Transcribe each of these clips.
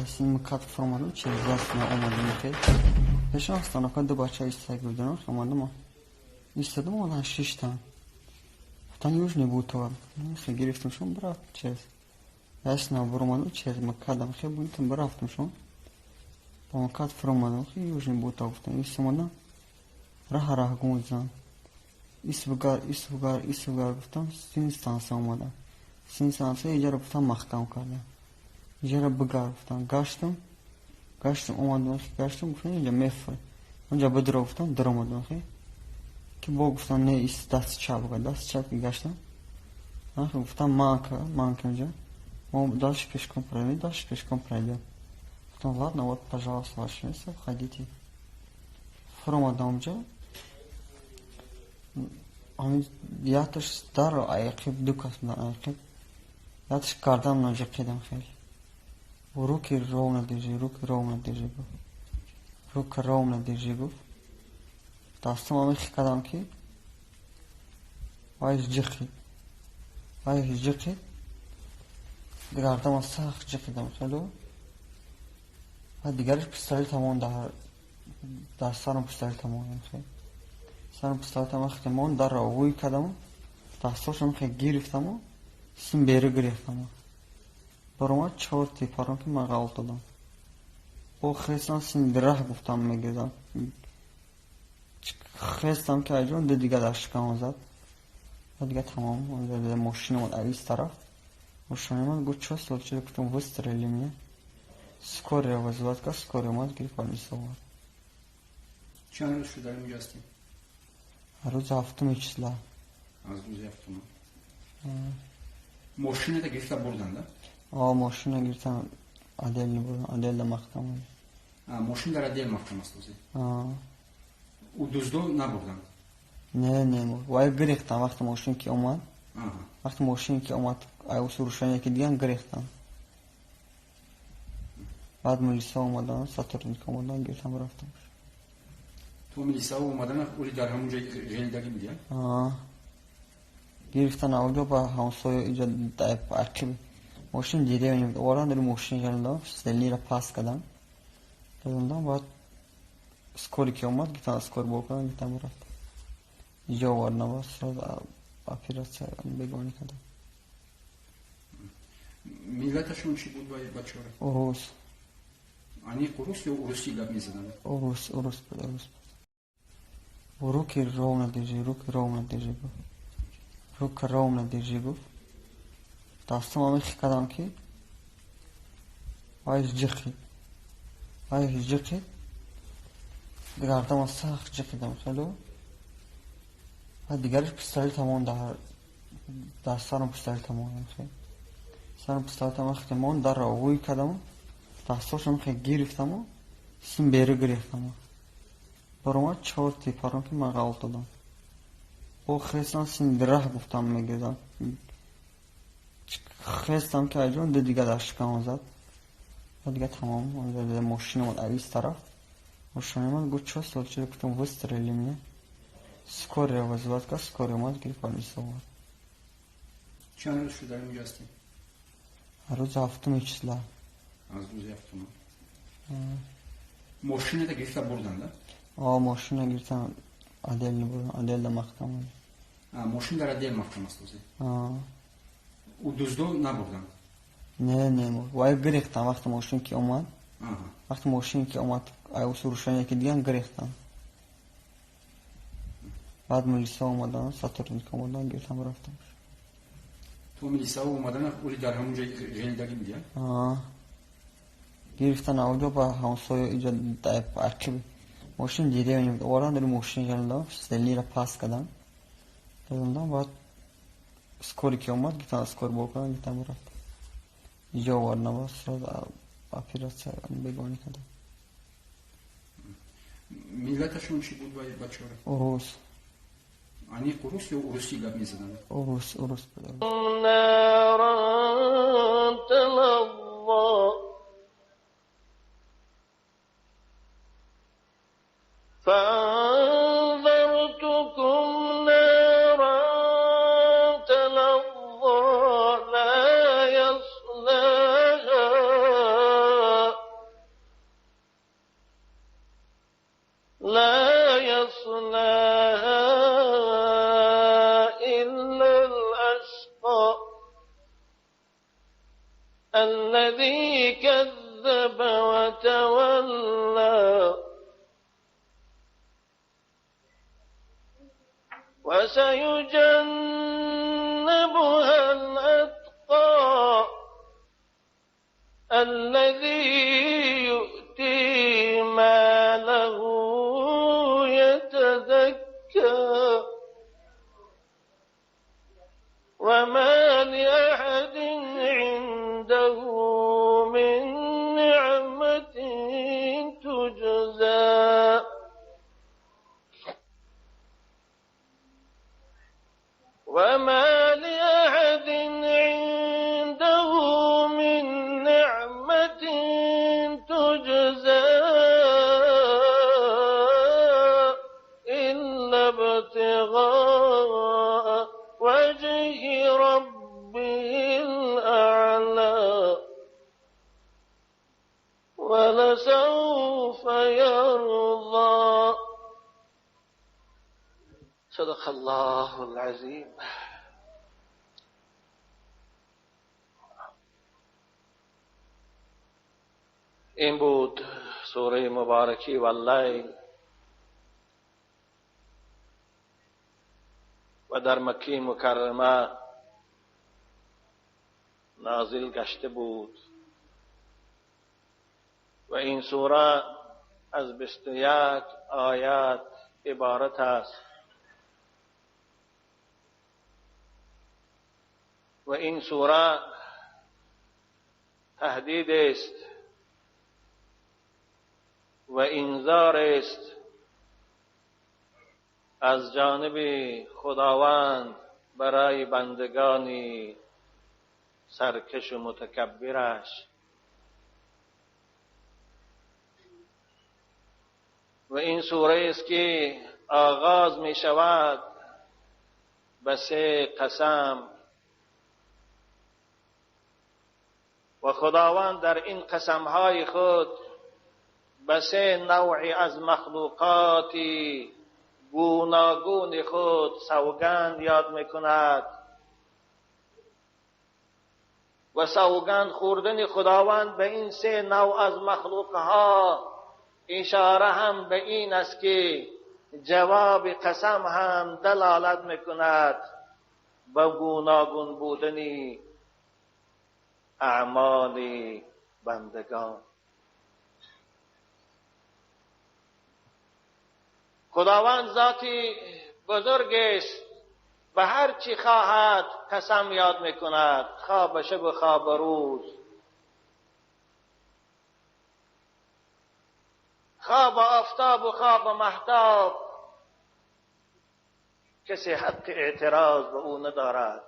Син кат форману через ясно омадым хел. Пешан станока ду бача истаг будем, омадым. Истадым он 6 там. Там южный бутовар. Ну, сгирифтым шон брат через. Ясно форману через макадам хел будем братом шон. По кат форману южный бутовар. Там истамана. Раха гумзан. Исвгар гуфтам син станса омада. Син станса иҷара гуфтам махкам кардам. Иҷара бигар гуфтам гаштам омадам гаштам гуфтам инҷа мефурад. Онҷа бидро гуфтам даромадам хе. Ки бо гуфтам не ис даст чап ки гаштам. Ахи гуфтам манка инҷа. Мо дальше пешком пройдем. Гуфтам ладно, вот пожалуйста, ваше место, входите. Фромадам онҷа. Яташ даро айқиб дукас на айқиб. Яташ кардам на жакидам хел. Руки ровно держи гуфт. Рука ровно держи гуфт. Дастам амихи кадам ки. Вайш ҷиқид. Дигардам сах ҷиқидам хело. Ва дигариш пистолетам он дар сарам пистолетам он хел. Сарам пистолетам вақте мон дар равуй кадам. Дастошам хел гирифтам. Син бери гирифтам. Баромад 4 типарам ки ман ғалт додам. Бо хестам син дирах гуфтам мегирдам. Хестам ки айҷон дига дар шикам зад. Ва дига тамом. Мошина мод айс тараф. Мошина ман гуфт чо стол чида гуфтам выстрели мне. Скорая вызывать, как скорая мать гриппа рисовала. Чан рус шуда инҷа ҳастем? Рӯзи ҳафтуми числа. Аз рӯзи ҳафтум. Мошината гирифта бурдан да? Мошина гирифтам Аделни бурдан, Аделда махкам. Мошин дар Адел махкам аст озе? У дуздо набурдан? Не, вай гирифтам вақти мошин ки омад. Вақти мошин ки омад, ай сурушания ки диган гирифтам. Баъд милиса омадан, сотрудник омадан гирифтам рафтам. То милиса омадан ули дар ҳамун ҷои ғелидаги буди? Гирифтан авҷо ба ҳамсоя иҷа ақиб мошин диде мебуд. Овардан дори мошин ҷалдам, стелнира пас кардам. Дадам баъд скори ки омад, гифтам скори бо кардам, гифтам рафтам. Иҷа овардам ба сразу операция бегона кардам. Миллаташон чӣ буд бачора? Урус. Аниқ урус ё урусӣ гап мезаданд? Урус буд. Руки ровно держи гуфт. Рука ровно держи гуфт. Дастам амихи кадам ки. Вайш ҷиқид. Дигардам сах ҷиқидам хело. Ва дигариш пистолетам он дар сарам пистолетам он хел. Сарам пистолетам вақте мон дар равуй кадам. Дастошам хел гирифтам. Син бери гирифтам. Баромад 4 типарам ки ман ғалт додам. Бо хестам син дирах гуфтам мегирдам. Хестам ки айҷон дига дар шикам зад. Ва дига тамом. Мошина мод айс тараф. Мошина ман гуфт чо стол чида гуфтам выстрели мне. Скорая вызывать, как скорая мать гриппа рисовала. Чан рус шуда инҷа ҳастем? Рӯзи ҳафтуми числа. Аз рӯзи ҳафтум. Мошината гирифта бурдан да? Мошина гирифтам Аделни бурдан, Аделда махкам. Мошин дар Адел махкам аст озе? У дуздо набурдан? Не, вай гирифтам вақти мошин ки омад. Вақти мошин ки омад, ай сурушания ки диган гирифтам. Баъд милиса омадан, сотрудник омадан гирифтам рафтам. То милиса омадан ули дар ҳамун ҷои ғелидаги буди? Гирифтан авҷо ба ҳамсоя иҷа ақиб мошин диде мебуд. Овардан дори мошин ҷалдам, стелнира пас кардам. Дадам баъд скори ки омад, гифтам скори бо кардам, гифтам рафтам. Иҷа овардам ба сразу операция бегона кардам. Миллаташон чӣ буд бачора? Урус. Аниқ урус ё урусӣ гап мезаданд? Урус буд. فأنذرتكم نارا تلظى لا يصلاها الذي كذب وتولى وسيجنبها الأتقى الذي يؤتي ماله يتزكى وما لأحد عنده من نعمة تجزى وما لأحد عنده من نعمة تجزى إلا ابتغاء وجه ربه الأعلى ولسوف يرضى. صدق الله العظیم. این بود سوره مبارکی واللیل و در مکه مکرمه نازل گشته بود و این سوره از 21 آیات عبارت است و این سوره تهدید است و انذار است از جانب خداوند برای بندگانی سرکش و متکبرش و این سوره است که آغاز می شود به 3 قسم و خداوند در این قسمهای خود به 3 نوع از مخلوقات گوناگون خود سوگند یاد میکند و سوگند خوردن خداوند به این 3 نوع از مخلوقها اشاره هم به این است که جواب قسم هم دلالت میکند به گوناگون بودن اعمال بندگان. خداوند ذاتی بزرگ است به هر چی خواهد قسم یاد میکند، خواه به شب و خواه به روز، خواه به آفتاب و خواه به مهتاب، کسی حق اعتراض به او ندارد.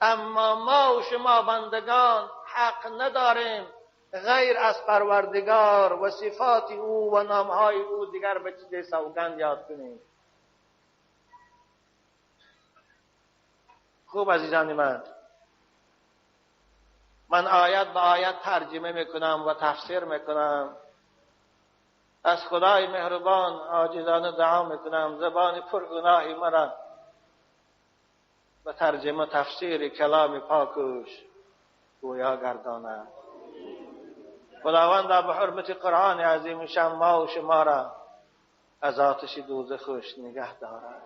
اما ما و شما بندگان حق نداریم غیر از پروردگار و صفات او و نامهای او دیگر به چیز سوگند یاد کنیم. خوب عزیزان من آیت به آیت ترجمه میکنم و تفسیر میکنم. از خدای مهربان عاجزانه دعا میکنم زبان پرگناهی مرا به ترجمه تفسیر کلام پاکش گویا گرداند. خداوند به حرمت قرآن عظیم شان ما و شما را از آتش دوزخش نگه دارد.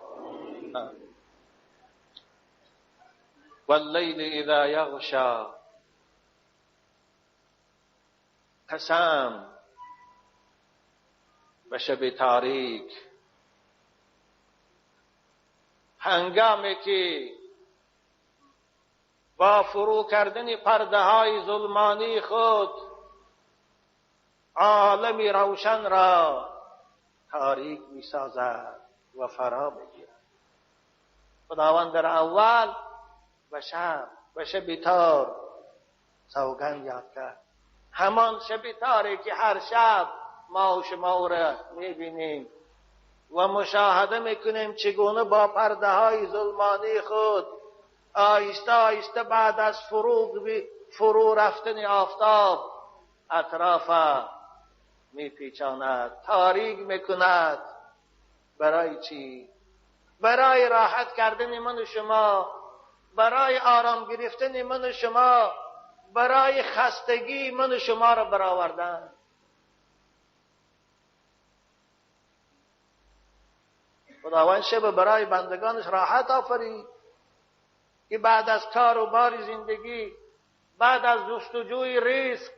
واللیل اذا یغشا، قسم به شب تاریک، هنگامی که با فرو کردن پرده های ظلمانی خود عالمی روشن را تاریک می سازد و فرا میگیرد. خداوند در اول به شب تار سوگند یاد کرد، همان شب تاری که هر شب ما و شما او را میبینیم و مشاهده میکنیم چگونه با پرده های ظلمانی خود آهسته آهسته بعد از فرو رفتن آفتاب اطراف میپیچاند، تاریک میکند. برای چی؟ برای راحت کردن من و شما، برای آرام گرفتن من و شما، برای خستگی من و شما را برآوردند. خداوند شب برای بندگانش راحت آفرید که بعد از کار و بار زندگی، بعد از جستجوی رزق،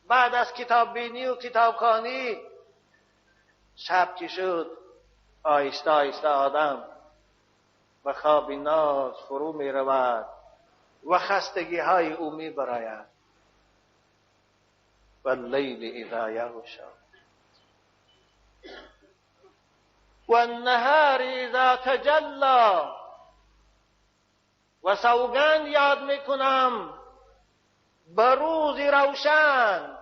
بعد از کتاب بینی و کتابخوانی، شب که شد آهسته آهسته آدم به خواب ناز فرو می رود و خستگی های او می براید. واللیل اذا یغشی والنهار اذا تجلی، و سوگند یاد میکنم به روز روشن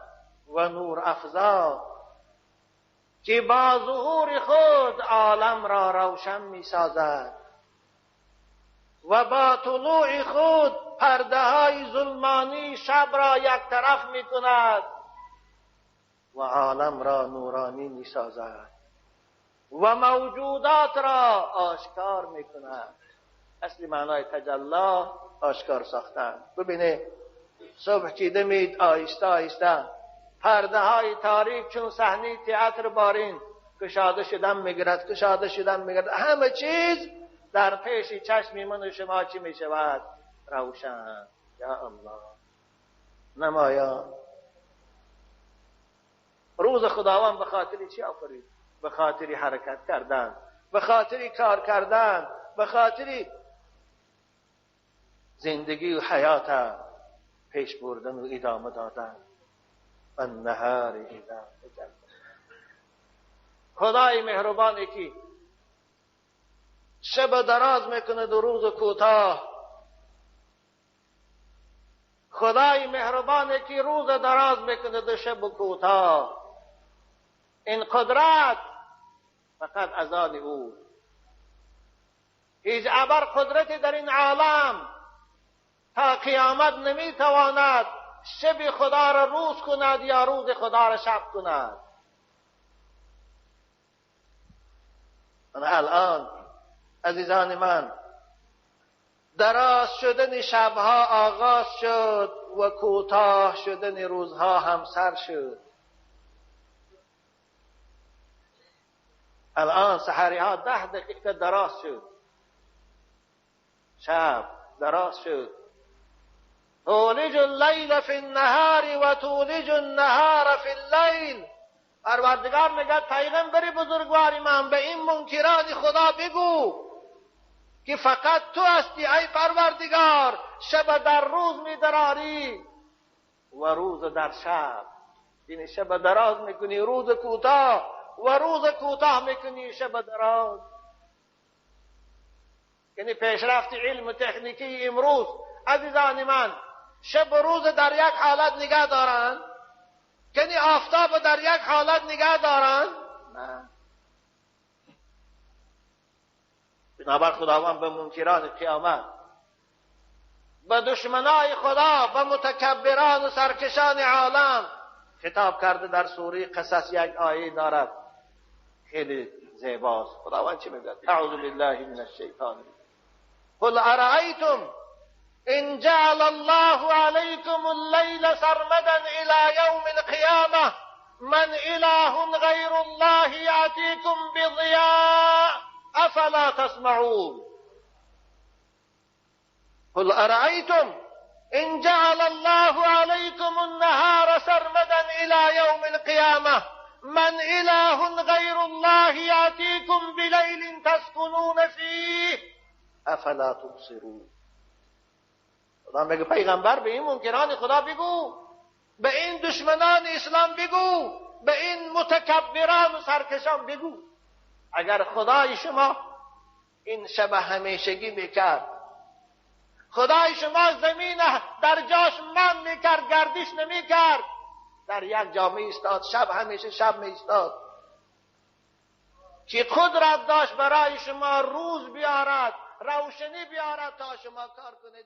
و نور افزا که با ظهور خود عالم را روشن می سازد و با طلوع خود پرده های ظلمانی شب را یک طرف می کند و عالم را نورانی می سازد و موجودات را آشکار می کند. اصلی معنای تجلی آشکار ساختن. ببینه صبح چیده مید آهسته آهسته پرده های تاریک چون صحنه تئاتر بارین کشاده شدن میگرد. همه چیز در پیش چشم من و شما چی می شود؟ روشن. یا الله نمایان. روز خداوند به خاطر چی آفرید؟ به خاطر حرکت کردن، به خاطر کار کردن، به خاطر زندگی و حیات پیش بردن و ادامه دادن. النهار اذا تجلی. خدای مهربانی که شب دراز میکنه و روز کوتاه، خدای مهربانی که روز دراز میکنه و شب کوتاه. این قدرت فقط از آن او. هیچ ابر قدرتی در این عالم تا قیامت نمیتواند شب خدا را روز کند یا روز خدا را شب کند. الان عزیزان من دراز شدن شبها آغاز شد و کوتاه شدن روزها هم سر شد. الان سحری ها 10 دقیقه دراز شد، شب دراز شد. تولج اللیل فی النهار و تولج النهار فی اللیل. پروردگار میگه پیغمبر بزرگوار من به این منکران خدا بگو که فقط تو هستی ای پروردگار، شب در روز میدراری و روز در شب. یعنی شب دراز میکنی روز کوتاه و روز کوتاه میکنی شب دراز. یعنی پیشرفت علم و تکنیکی امروز عزیزان من شب و روز در یک حالت نگه دارن؟ یعنی آفتاب در یک حالت نگه دارن؟ نه. بنابر خداوند به منکران قیامت، به دشمنای خدا، به متکبران و سرکشان عالم خطاب کرده. در سوره قصص یک آیه دارد خیلی زیباست. خداوند چی میگه؟ اعوذ بالله من الشیطان الرجیم. قل ارأیتم ان جعل الله علیکم اللیل سرمدا الى یوم القیامه من اله غیر الله یأتیکم بضیاء افلا تسمعون. قل ارأیتم ان جعل الله علیکم النهار سرمدا الى یوم القیامه من اله غیر الله یأتیکم بلیل تسکنون فیه افلا تبصرون. خدا میگه پیغمبر به این منکران خدا بگو، به این دشمنان اسلام بگو، به این متکبران و سرکشان بگو اگر خدای شما این شب همیشگی میکرد، خدای شما زمین در جاش من میکرد، گردش نمیکرد، در یک جا می ایستاد، شب همیشه شب می ایستاد، که قدرت داشت برای شما روز بیارد، روشنی بیارد تا شما کار کنید.